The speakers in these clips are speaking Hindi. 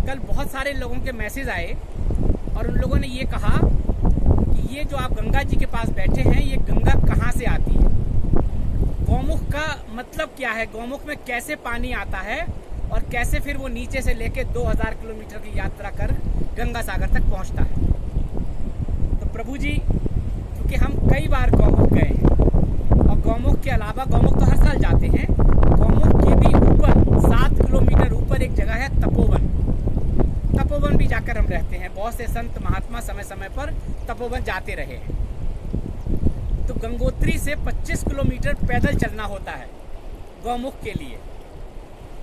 कल बहुत सारे लोगों के मैसेज आए और उन लोगों ने ये कहा कि ये जो आप गंगा जी के पास बैठे हैं, ये गंगा कहाँ से आती है, गौमुख का मतलब क्या है, गौमुख में कैसे पानी आता है और कैसे फिर वो नीचे से लेके 2000 किलोमीटर की यात्रा कर गंगा सागर तक पहुंचता है। तो प्रभु जी, क्योंकि हम कई बार गौमुख गए हैं और गौमुख के अलावा, गौमुख तो हर साल जाते हैं, गौमुख के भी ऊपर 7 किलोमीटर ऊपर एक जगह है तपोवन। तपोवन भी जाकर हम रहते हैं। बहुत से संत महात्मा समय समय पर तपोवन जाते रहे हैं। तो गंगोत्री से 25 किलोमीटर पैदल चलना होता है गौमुख के लिए।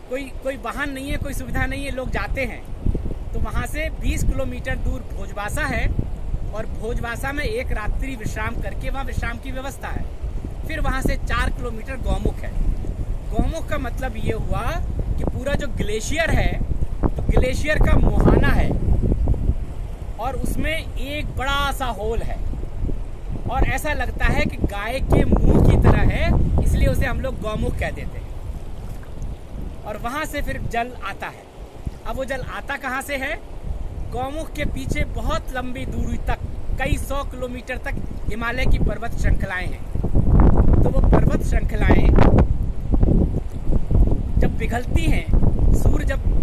कोई वाहन नहीं है, कोई सुविधा नहीं है, लोग जाते हैं। तो वहाँ से 20 किलोमीटर दूर भोजवासा है और भोजवासा में एक रात्रि विश्राम करके वहाँ विश्राम की व्यवस्था है। फिर वहाँ से 4 किलोमीटर गौमुख है। गौमुख का मतलब ये हुआ कि पूरा जो ग्लेशियर है, तो ग्लेशियर का मुहाना है और उसमें एक बड़ा सा होल है और ऐसा लगता है कि गाय के मुंह की तरह है, इसलिए उसे हम लोग गौमुख कह देते हैं। और वहां से फिर जल आता है। अब वो जल आता कहाँ से है? गौमुख के पीछे बहुत लंबी दूरी तक, कई 100 किलोमीटर तक हिमालय की पर्वत श्रृंखलाएं हैं। तो वो पर्वत श्रृंखलाएं जब पिघलती हैं, सूर्य जब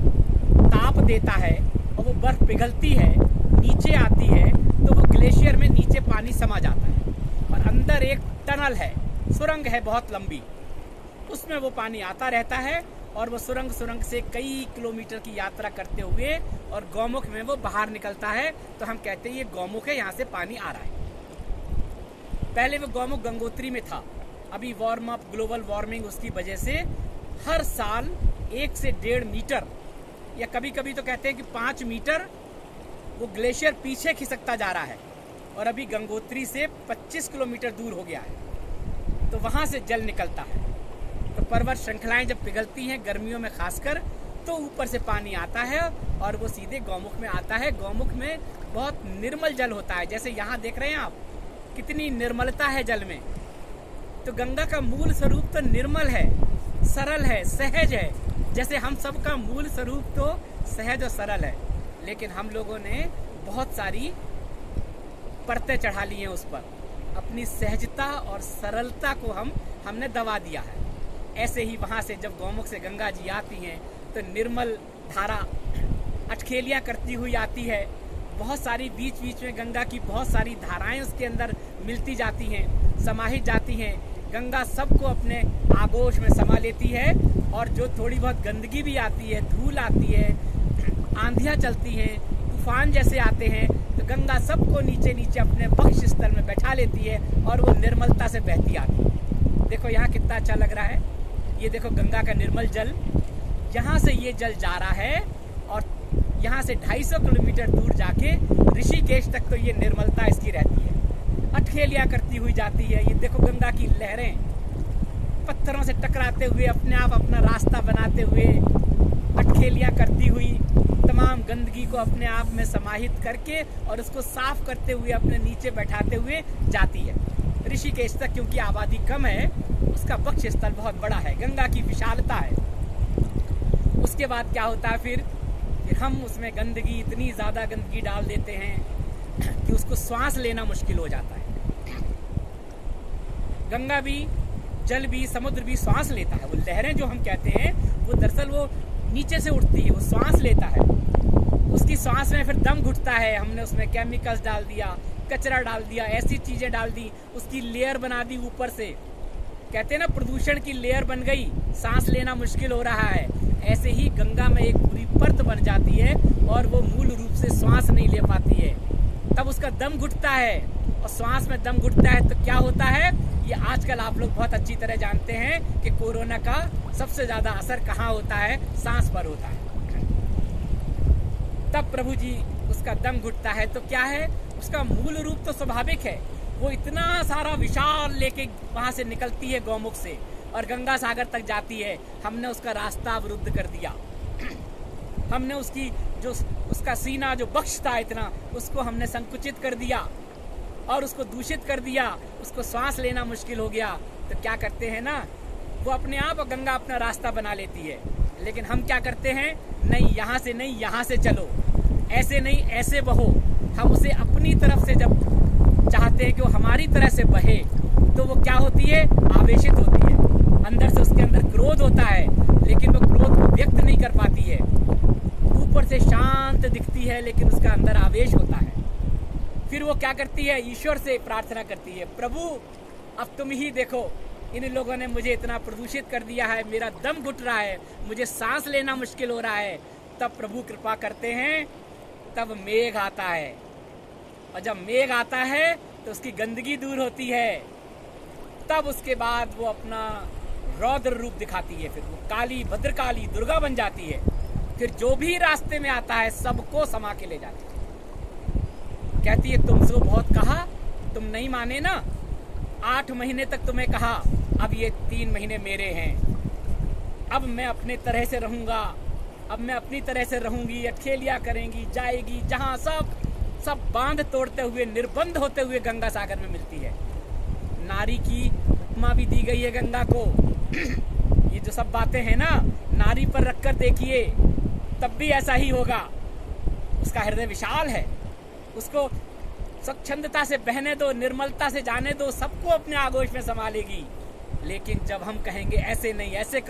ताप देता है और वो बर्फ पिघलती है, नीचे आती है, तो वो ग्लेशियर में नीचे पानी समा जाता है और अंदर एक टनल है, सुरंग है बहुत लंबी, उसमें वो पानी आता रहता है और वो सुरंग से कई किलोमीटर की यात्रा करते हुए और गौमुख में वो बाहर निकलता है। तो हम कहते हैं ये गौमुख है, यहाँ से पानी आ रहा है। पहले वो गौमुख गंगोत्री में था। अभी वार्म अप, ग्लोबल वार्मिंग, उसकी वजह से हर साल 1 से 1.5 मीटर या कभी कभी तो कहते हैं कि 5 मीटर वो ग्लेशियर पीछे खिसकता जा रहा है और अभी गंगोत्री से 25 किलोमीटर दूर हो गया है। तो वहां से जल निकलता है। तो पर्वत श्रृंखलाएं जब पिघलती हैं गर्मियों में खासकर, तो ऊपर से पानी आता है और वो सीधे गौमुख में आता है। गौमुख में बहुत निर्मल जल होता है, जैसे यहाँ देख रहे हैं आप कितनी निर्मलता है जल में। तो गंगा का मूल स्वरूप तो निर्मल है, सरल है, सहज है। जैसे हम सब का मूल स्वरूप तो सहज और सरल है, लेकिन हम लोगों ने बहुत सारी परतें चढ़ा ली हैं उस पर। अपनी सहजता और सरलता को हमने दबा दिया है। ऐसे ही वहां से जब गौमुख से गंगा जी आती हैं तो निर्मल धारा अटखेलियां करती हुई आती है। बहुत सारी बीच बीच में गंगा की बहुत सारी धाराएं उसके अंदर मिलती जाती हैं, समाहित जाती हैं। गंगा सबको अपने आगोश में समा लेती है और जो थोड़ी बहुत गंदगी भी आती है, धूल आती है, आंधियां चलती हैं, तूफान जैसे आते हैं, तो गंगा सबको नीचे नीचे अपने बक्ष स्थल में बैठा लेती है और वो निर्मलता से बहती आती है। देखो यहाँ कितना अच्छा लग रहा है। ये देखो गंगा का निर्मल जल, यहाँ से ये जल जा रहा है और यहाँ से 250 किलोमीटर दूर जाके ऋषिकेश तक तो ये निर्मलता इसकी रहती है, अटखेलियां करती हुई जाती है। ये देखो गंगा की लहरें पत्थरों से टकराते हुए अपने आप अपना रास्ता बनाते हुए, अटखेलियां करती हुई, तमाम गंदगी को अपने आप में समाहित करके और उसको साफ करते हुए अपने नीचे बैठाते हुए जाती है ऋषिकेश तक। क्योंकि आबादी कम है, उसका वक्ष स्थल बहुत बड़ा है, गंगा की विशालता है। उसके बाद क्या होता है फिर हम उसमें गंदगी, इतनी ज्यादा गंदगी डाल देते हैं कि उसको श्वास लेना मुश्किल हो जाता है। गंगा भी, जल भी, समुद्र भी श्वास लेता है। वो लहरें जो हम कहते हैं वो दरअसल वो नीचे से उठती है, वो श्वास लेता है। उसकी श्वास में फिर दम घुटता है। हमने उसमें केमिकल्स डाल दिया, कचरा डाल दिया, ऐसी चीजें डाल दी, उसकी लेयर बना दी ऊपर से। कहते हैं ना प्रदूषण की लेयर बन गई, सांस लेना मुश्किल हो रहा है। ऐसे ही गंगा में एक पूरी परत बन जाती है और वो मूल रूप से श्वास नहीं ले पाती है। तब उसका दम घुटता है और श्वास में दम घुटता है तो क्या होता है, ये आजकल आप लोग बहुत अच्छी तरह जानते हैं कि कोरोना का सबसे ज्यादा असर कहाँ होता है, सांस पर होता है। तब प्रभु जी उसका दम घुटता है तो क्या है, उसका मूल रूप तो स्वाभाविक है। वो इतना सारा विशाल लेके वहां से निकलती है गौमुख से और गंगा सागर तक जाती है। हमने उसका रास्ता अवरुद्ध कर दिया। हमने उसकी जो उसका सीना जो बख्श था इतना, उसको हमने संकुचित कर दिया और उसको दूषित कर दिया। उसको सांस लेना मुश्किल हो गया। तो क्या करते हैं ना, वो अपने आप गंगा अपना रास्ता बना लेती है। लेकिन हम क्या करते हैं, नहीं यहाँ से नहीं, यहाँ से चलो, ऐसे नहीं ऐसे बहो। हम उसे अपनी तरफ से जब चाहते हैं कि वो हमारी तरह से बहे, तो वो क्या होती है? आवेशित होती है। अंदर से उसके अंदर क्रोध होता है, लेकिन वो क्रोध को व्यक्त नहीं कर पाती है। ऊपर से शांत दिखती है, लेकिन उसका अंदर आवेश होता है। फिर वो क्या करती है? ईश्वर से प्रार्थना करती है, प्रभु अब तुम ही देखो, इन लोगों ने मुझे इतना प्रदूषित कर दिया है, मेरा दम घुट रहा है, मुझे सांस लेना मुश्किल हो रहा है। तब प्रभु कृपा करते हैं, तब मेघ आता है, और जब मेघ आता है तो उसकी गंदगी दूर होती है। तब उसके बाद वो अपना रौद्र रूप दिखाती है, फिर वो काली भद्रकाली दुर्गा बन जाती है। फिर जो भी रास्ते में आता है सबको समा के ले जाती है। कहती है तुमसे बहुत कहा, तुम नहीं माने ना, 8 महीने तक तुम्हें कहा, अब ये 3 महीने मेरे हैं। अब मैं अपने तरह से रहूंगा, अब मैं अपनी तरह से रहूंगी, अखेलिया करेंगी, जाएगी जहां सब बांध तोड़ते हुए, निर्बंध होते हुए गंगा सागर में मिलती है। नारी की उपमा भी दी गई है गंगा को। ये जो सब बातें हैं ना, नारी पर रखकर देखिए, तब भी ऐसा ही होगा। उसका हृदय विशाल है, उसको स्वच्छंदता से बहने दो, निर्मलता से जाने दो, सबको अपने आगोश में संभालेगी। लेकिन जब हम कहेंगे ऐसे नहीं, ऐसे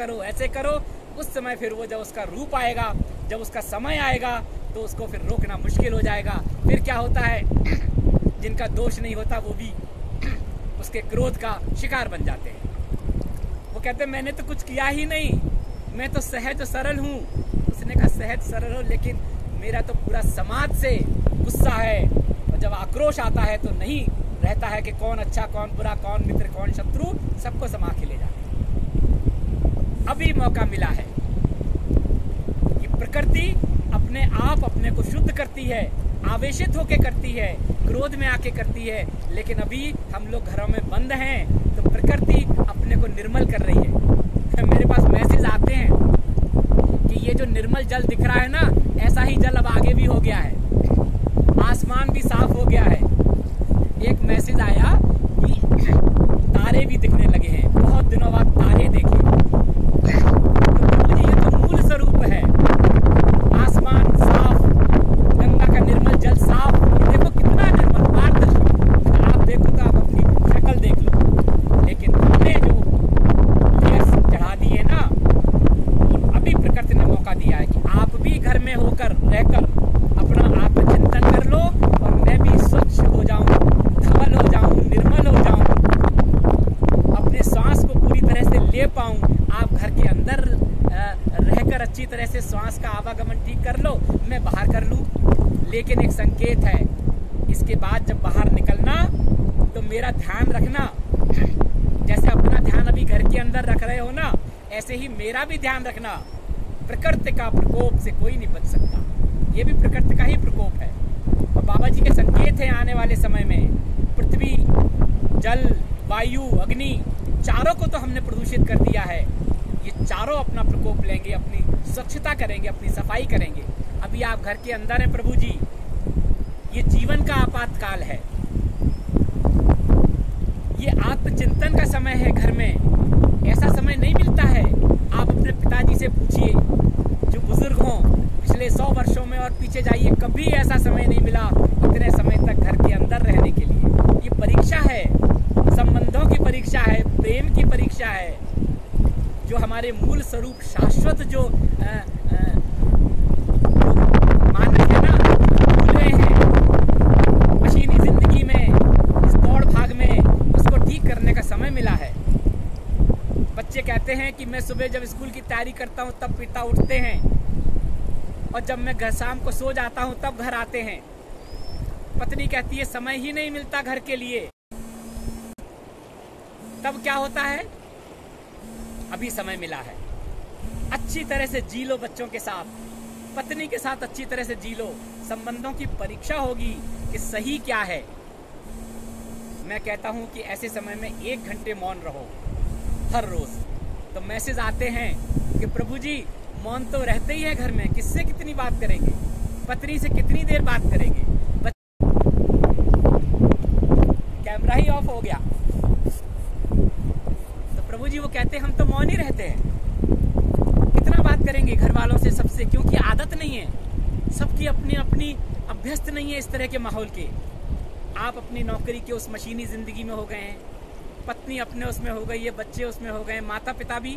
करो, उस समय फिर वो जब उसका रूप आएगा, जब उसका समय आएगा, तो उसको फिर रोकना मुश्किल हो जाएगा। फिर क्या होता है? जिनका दोष नहीं होता वो भी उसके क्रोध का शिकार बन जाते हैं। वो कहते हैं मैंने तो कुछ किया ही नहीं, मैं तो सहज सरल हूँ। उसने कहा सहज सरल हो, लेकिन मेरा तो पूरा समाज से गुस्सा है, और जब आक्रोश आता है तो नहीं रहता है कि कौन अच्छा कौन बुरा, कौन मित्र कौन शत्रु, सबको समा के ले जाते हैं। अभी मौका मिला है कि प्रकृति अपने आप अपने को शुद्ध करती है, आवेशित होके करती है, क्रोध में आके करती है। लेकिन अभी हम लोग घरों में बंद हैं, तो प्रकृति अपने को निर्मल कर रही है। मेरे पास मैसेज आते हैं कि ये जो निर्मल जल दिख रहा है ना, ऐसा ही जल अब आगे भी हो गया है, आसमान भी साफ हो गया है। एक मैसेज आया कि तारे भी दिखने लगे हैं, बहुत दिनों बाद तारे देखे। तो ये तो मूल स्वरूप है, आसमान साफ, गंगा का निर्मल जल साफ। देखो कितना निर्मल, पारदर्शी। आप देखो तो आप अपनी शक्ल देख लो, लेकिन हमने जो चढ़ा दी है ना, अभी प्रकृति ने मौका दिया है कि आप भी घर में होकर रहकर अपना आत्मचिंतन कर लो, और मैं भी स्वच्छ हो जाऊं, धवल हो जाऊं, निर्मल हो जाऊं, अपने श्वास को पूरी तरह से ले पाऊं। आप घर के अंदर रहकर अच्छी तरह से श्वास का आवागमन ठीक कर लो, मैं बाहर कर लूं। लेकिन एक संकेत है, इसके बाद जब बाहर निकलना तो मेरा ध्यान रखना। जैसे अपना ध्यान अभी घर के अंदर रख रहे हो ना, ऐसे ही मेरा भी ध्यान रखना। प्रकृति का प्रकोप से कोई नहीं बच सकता, ये भी प्रकृति का ही प्रकोप है। और बाबा जी के संकेत है आने वाले समय में, पृथ्वी, जल, वायु, अग्नि, चारों को तो हमने प्रदूषित कर दिया है। ये चारों अपना प्रकोप लेंगे, अपनी स्वच्छता करेंगे, अपनी सफाई करेंगे। अभी आप घर के अंदर हैं प्रभु जी, ये जीवन का आपातकाल है, ये आत्मचिंतन का समय है। घर में ऐसा समय नहीं मिलता है। आप अपने पिताजी से पूछिए जो बुजुर्ग हों, पिछले 100 वर्षों में, और पीछे जाइए, कभी ऐसा समय नहीं मिला इतने समय तक घर के अंदर रहने के लिए। ये परीक्षा है, संबंधों की परीक्षा है, प्रेम की परीक्षा है। जो हमारे मूल स्वरूप शाश्वत जो मानस है ना, भूले हैं मशीनी जिंदगी में, इस दौड़ भाग में, उसको ठीक करने का समय मिला है। बच्चे कहते हैं कि मैं सुबह जब स्कूल की तैयारी करता हूँ तब पिता उठते हैं, और जब मैं घर शाम को सो जाता हूँ तब घर आते हैं। पत्नी कहती है समय ही नहीं मिलता घर के लिए। तब क्या होता है? अभी समय मिला है, अच्छी तरह से जी लो बच्चों के साथ, पत्नी के साथ अच्छी तरह से जी लो। संबंधों की परीक्षा होगी कि सही क्या है। मैं कहता हूं कि ऐसे समय में 1 घंटे मौन रहो हर रोज। तो मैसेज आते हैं कि प्रभु जी मौन तो रहते ही है घर में, किससे कितनी बात करेंगे, पत्नी से कितनी देर बात करेंगे। कैमरा ही ऑफ हो गया। तो प्रभु जी वो कहते हैं हम तो मौन ही रहते हैं, कितनी देर बात करेंगे। बच्चे कहते हैं कि हम तो मौन ही रहते हैं, किससे कितनी बात करेंगे। पत्नी से कितनी देर बात करेंगे। कैमरा ही ऑफ हो गया। तो प्रभु जी वो कहते हैं हम तो मौन ही रहते हैं, कितनी देर बात करेंगे। बच्चे कहते हैं हम तो मौन ही रहते हैं, कितनी देर बात करेंगे। कितना बात करेंगे घर वालों से, सबसे, क्योंकि आदत नहीं है, सबकी अपनी अपनी अभ्यस्त नहीं है इस तरह के माहौल के। आप अपनी नौकरी के उस मशीनी जिंदगी में हो गए हैं, पत्नी अपने उसमें हो गई है, बच्चे उसमें हो गए, माता पिता भी,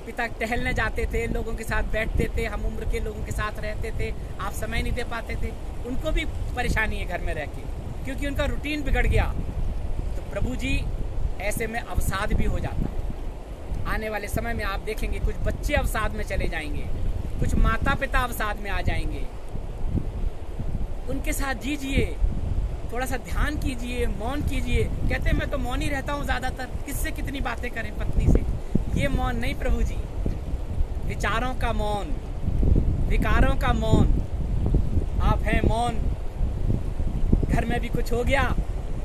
पिता टहलने जाते थे, लोगों के साथ बैठते थे, हम उम्र के लोगों के साथ रहते थे, आप समय नहीं दे पाते थे, उनको भी परेशानी है घर में रह के, क्योंकि उनका रूटीन बिगड़ गया। तो प्रभु जी ऐसे में अवसाद भी हो जाता है। आने वाले समय में आप देखेंगे कुछ बच्चे अवसाद में चले जाएंगे, कुछ माता पिता अवसाद में आ जाएंगे। उनके साथ जीजिए, थोड़ा सा ध्यान कीजिए, मौन कीजिए। कहते हैं मैं तो मौन ही रहता हूँ ज्यादातर, किससे कितनी बातें करें पत्नी से। ये मौन नहीं प्रभु जी, विचारों का मौन, विकारों का मौन। आप हैं मौन, घर में भी कुछ हो गया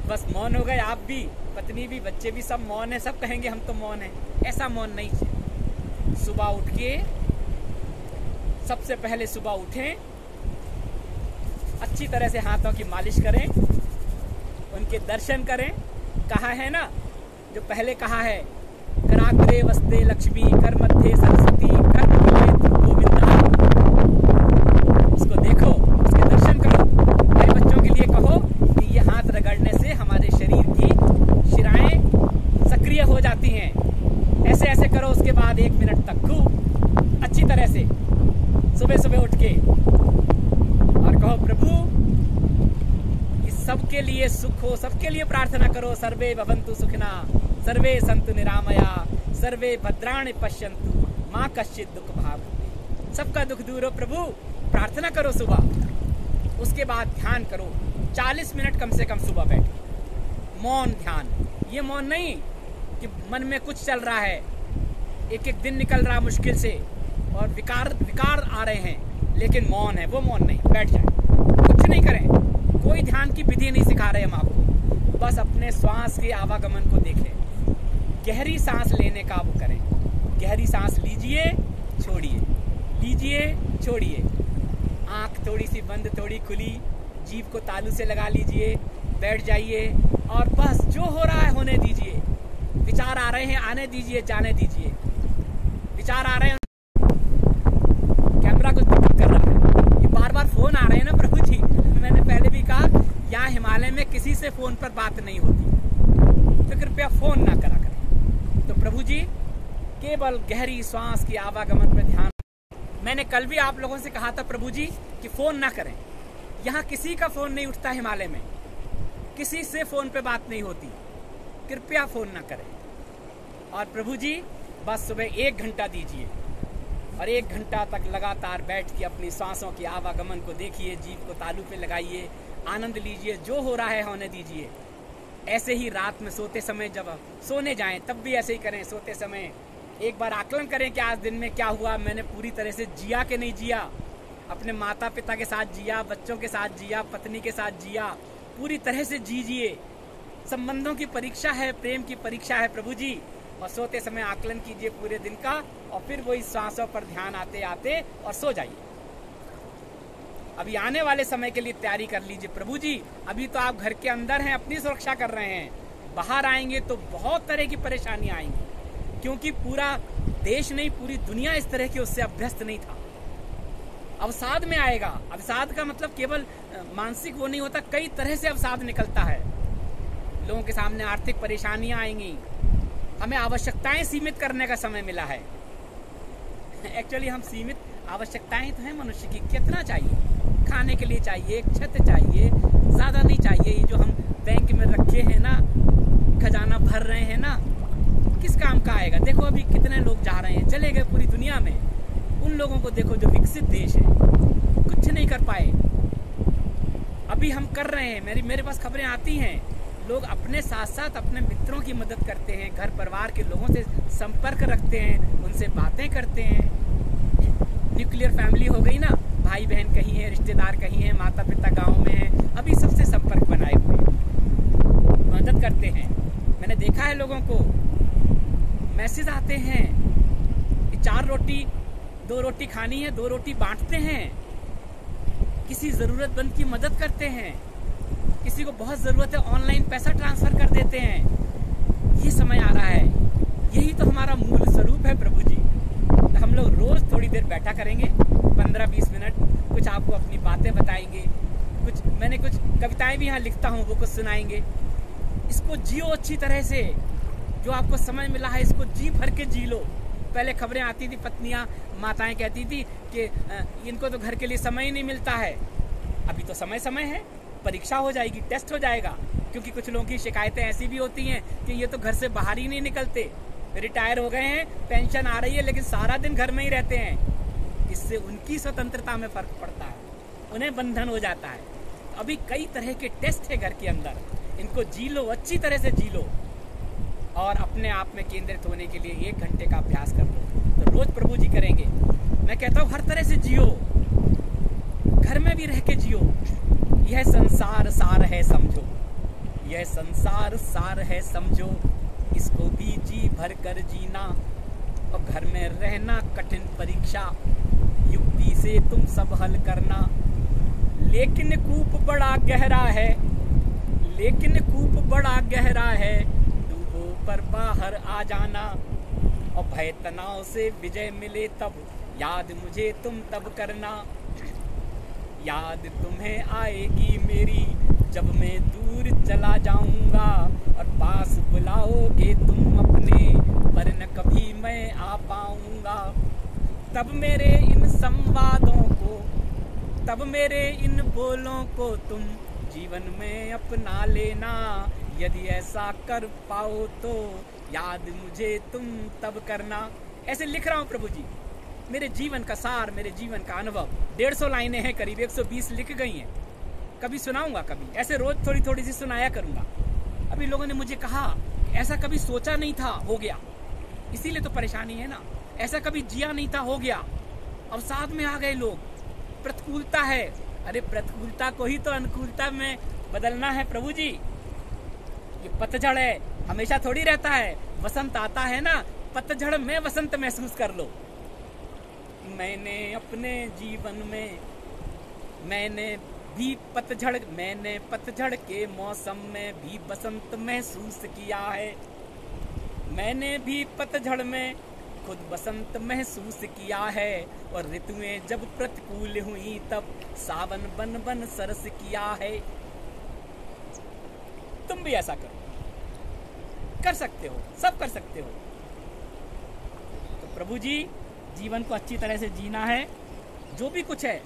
बस मौन हो गए, आप भी, पत्नी भी, बच्चे भी, सब मौन है, सब कहेंगे हम तो मौन है। ऐसा मौन नहीं चाहिए। सुबह उठ के सबसे पहले सुबह उठें, अच्छी तरह से हाथों की मालिश करें, उनके दर्शन करें। कहा है ना, जो पहले कहा है, कराग्रे वस्ते लक्ष्मी, कर मध्य सरस्वती, कर मूले गोविंदा। उसको देखो, उसके दर्शन करो। मेरे बच्चों के लिए कहो कि ये हाथ रगड़ने से हमारे शरीर की शिराएं सक्रिय हो जाती हैं। ऐसे ऐसे करो। उसके बाद 1 मिनट तक खूब अच्छी तरह से सुबह सुबह उठ के और कहो प्रभु सबके लिए सुख हो, सबके लिए प्रार्थना करो। सर्वे भवन्तु सुखिना, सर्वे सन्तु निरामया, सर्वे भद्राणि पश्यन्तु, माँ कश्चित् दुख भाग्। सबका दुख दूर हो प्रभु, प्रार्थना करो सुबह। उसके बाद ध्यान करो, 40 मिनट कम से कम सुबह बैठो। मौन ध्यान, ये मौन नहीं कि मन में कुछ चल रहा है, एक एक दिन निकल रहा मुश्किल से और विकार आ रहे हैं, लेकिन मौन है, वो मौन नहीं। बैठ जाए, कुछ नहीं करें, कोई ध्यान की विधि नहीं सिखा रहे हम आपको, बस अपने श्वास के आवागमन को देखें। गहरी सांस लेने का वो करें। गहरी सांस लीजिए, छोड़िए, लीजिए, छोड़िए। आंख थोड़ी सी बंद, थोड़ी खुली, जीभ को तालू से लगा लीजिए, बैठ जाइए और बस जो हो रहा है होने दीजिए। विचार आ रहे हैं, आने दीजिए, जाने दीजिए। विचार आ रहे हैं, कैमरा कुछ दिक्कत कर रहा है, ये बार बार फोन आ रहे हैं ना प्रभु जी। मैंने पहले भी कहा, यहाँ हिमालय में किसी से फोन पर बात नहीं होती, तो कृपया फोन ना करा करें। तो प्रभु जी केवल गहरी श्वास की आवागमन पर ध्यान। मैंने कल भी आप लोगों से कहा था प्रभु जी कि फोन ना करें। यहाँ किसी का फोन नहीं उठता, हिमालय में किसी से फोन पे बात नहीं होती, कृपया फोन ना करें। और प्रभु जी बस सुबह 1 घंटा दीजिए और 1 घंटा तक लगातार बैठ के अपनी सांसों की आवागमन को देखिए, जीभ को तालू पे लगाइए, आनंद लीजिए, जो हो रहा है होने दीजिए। ऐसे ही रात में सोते समय जब सोने जाएं तब भी ऐसे ही करें। सोते समय एक बार आकलन करें कि आज दिन में क्या हुआ, मैंने पूरी तरह से जिया कि नहीं जिया, अपने माता पिता के साथ जिया, बच्चों के साथ जिया, पत्नी के साथ जिया, पूरी तरह से जीजिए। संबंधों की परीक्षा है, प्रेम की परीक्षा है प्रभु जी। और सोते समय आकलन कीजिए पूरे दिन का, और फिर वही सांसों पर ध्यान आते आते और सो जाइए। अभी आने वाले समय के लिए तैयारी कर लीजिए प्रभु जी। अभी तो आप घर के अंदर हैं, अपनी सुरक्षा कर रहे हैं, बाहर आएंगे तो बहुत तरह की परेशानियां आएंगी, क्योंकि पूरा देश नहीं, पूरी दुनिया इस तरह की उससे अभ्यस्त नहीं था। अवसाद में आएगा। अवसाद का मतलब केवल मानसिक वो नहीं होता, कई तरह से अवसाद निकलता है। लोगों के सामने आर्थिक परेशानियां आएंगी। हमें आवश्यकताएं सीमित करने का समय मिला है। एक्चुअली हम सीमित आवश्यकताएं तो हैं मनुष्य की। कितना चाहिए? खाने के लिए चाहिए, एक छत चाहिए, ज्यादा नहीं चाहिए। ये जो हम बैंक में रखे हैं ना, खजाना भर रहे हैं ना, किस काम का आएगा? देखो अभी कितने लोग जा रहे हैं, चले गए पूरी दुनिया में। उन लोगों को देखो जो विकसित देश है, कुछ नहीं कर पाए। अभी हम कर रहे हैं। मेरे पास खबरें आती हैं, लोग अपने साथ साथ अपने मित्रों की मदद करते हैं, घर परिवार के लोगों से संपर्क रखते हैं, उनसे बातें करते हैं। न्यूक्लियर फैमिली हो गई ना, भाई बहन कहीं है, रिश्तेदार कहीं है, माता पिता गांव में है, अभी सबसे संपर्क बनाए हुए हैं, मदद करते हैं। मैंने देखा है लोगों को मैसेज आते हैं, 4 रोटी 2 रोटी खानी है, 2 रोटी बांटते हैं, किसी जरूरतमंद की मदद करते हैं, किसी को बहुत जरूरत है ऑनलाइन पैसा ट्रांसफर कर देते हैं। ये समय आ रहा है, यही तो हमारा मूल स्वरूप है प्रभु जी। हम लोग रोज थोड़ी देर बैठा करेंगे, 15-20 मिनट, कुछ आपको अपनी बातें बताएंगे, मैंने कुछ कविताएं भी यहाँ लिखता हूँ, वो कुछ सुनाएंगे। इसको जियो अच्छी तरह से, जो आपको समय मिला है इसको जी भर के जी लो। पहले खबरें आती थी, पत्नियां माताएं कहती थी कि इनको तो घर के लिए समय ही नहीं मिलता है। अभी तो समय है, परीक्षा हो जाएगी, टेस्ट हो जाएगा। क्योंकि कुछ लोगों की शिकायतें ऐसी भी होती हैं कि ये तो घर से बाहर ही नहीं निकलते, रिटायर हो गए हैं, पेंशन आ रही है, लेकिन सारा दिन घर में ही रहते हैं। इससे उनकी स्वतंत्रता में फर्क पड़ता है, उन्हें बंधन हो जाता है। अभी कई तरह के टेस्ट है घर के अंदर, इनको जी लो, अच्छी तरह से जी लो और अपने आप में केंद्रित होने के लिए 1 घंटे का अभ्यास कर लो। तो रोज प्रभु जी करेंगे। मैं कहता हूँ हर तरह से जियो, घर में भी रह के जियो। यह संसार सार है समझो, यह संसार सार है समझो, इसको भी जी भर कर जीना। और घर में रहना कठिन परीक्षा, युक्ति से तुम सब हल करना। लेकिन कूप बड़ा गहरा है, लेकिन कूप बड़ा गहरा है, डूबो पर बाहर आ जाना। और भय तनाव से विजय मिले तब, याद मुझे तुम तब करना। याद तुम्हें आएगी मेरी जब मैं दूर चला जाऊंगा, और पास बुलाओगे तुम अपने, पर न कभी मैं आ पाऊंगा। तब मेरे इन संवादों को, तब मेरे इन बोलों को तुम जीवन में अपना लेना। यदि ऐसा कर पाओ तो याद मुझे तुम तब करना। ऐसे लिख रहा हूँ प्रभु जी, मेरे जीवन का सार, मेरे जीवन का अनुभव। 150 लाइनें हैं, करीब 120 लिख गई हैं। कभी सुनाऊंगा, कभी ऐसे रोज थोड़ी थोड़ी सी सुनाया करूंगा। अभी लोगों ने मुझे कहा ऐसा कभी सोचा नहीं था, हो गया। इसीलिए तो परेशानी है ना, ऐसा कभी जिया नहीं था, हो गया। अब साथ में आ गए लोग। प्रतिकूलता है, अरे प्रतिकूलता को ही तो अनुकूलता में बदलना है प्रभु जी। ये पतझड़ है, हमेशा थोड़ी रहता है। वसंत आता है ना, पतझड़ में वसंत महसूस कर लो। मैंने अपने जीवन में, मैंने पतझड़ के मौसम में भी बसंत महसूस किया है। मैंने भी पतझड़ में खुद बसंत महसूस किया है। और ऋतुएं जब प्रतिकूल हुई तब सावन बन बन सरस किया है। तुम भी ऐसा करो, कर सकते हो, सब कर सकते हो। तो प्रभु जी, जीवन को अच्छी तरह से जीना है। जो भी कुछ है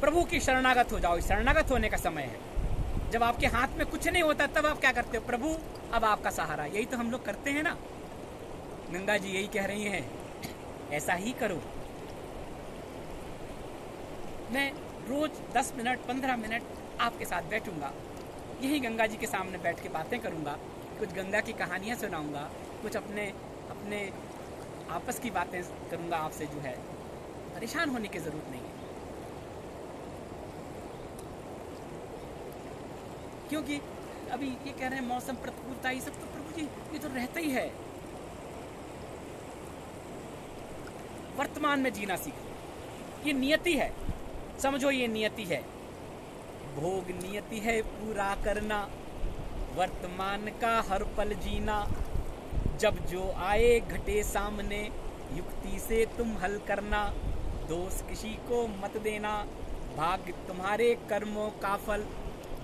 प्रभु की शरणागत हो जाओ। शरणागत होने का समय है। जब आपके हाथ में कुछ नहीं होता तब आप क्या करते हो? प्रभु अब आपका सहारा। यही तो हम लोग करते हैं ना। गंगा जी यही कह रही हैं, ऐसा ही करो। मैं रोज 10 मिनट 15 मिनट आपके साथ बैठूंगा, यही गंगा जी के सामने बैठ के बातें करूंगा, कुछ गंगा की कहानियां सुनाऊंगा, कुछ अपने आपस की बातें करूंगा आपसे। जो है, परेशान होने की जरूरत नहीं है, क्योंकि अभी ये कह रहे हैं मौसम प्रतिकूलता, ये सब तो प्रभु जी ये तो रहता ही है। वर्तमान में जीना सीखो, ये नियति है, समझो ये नियति है। भोग नियति है पूरा करना, वर्तमान का हर पल जीना। जब जो आए घटे सामने, युक्ति से तुम हल करना। दोष किसी को मत देना, भाग्य तुम्हारे कर्मों का फल।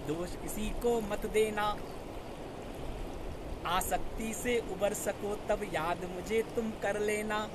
दोष किसी को मत देना। आसक्ति से उबर सको तब याद मुझे तुम कर लेना।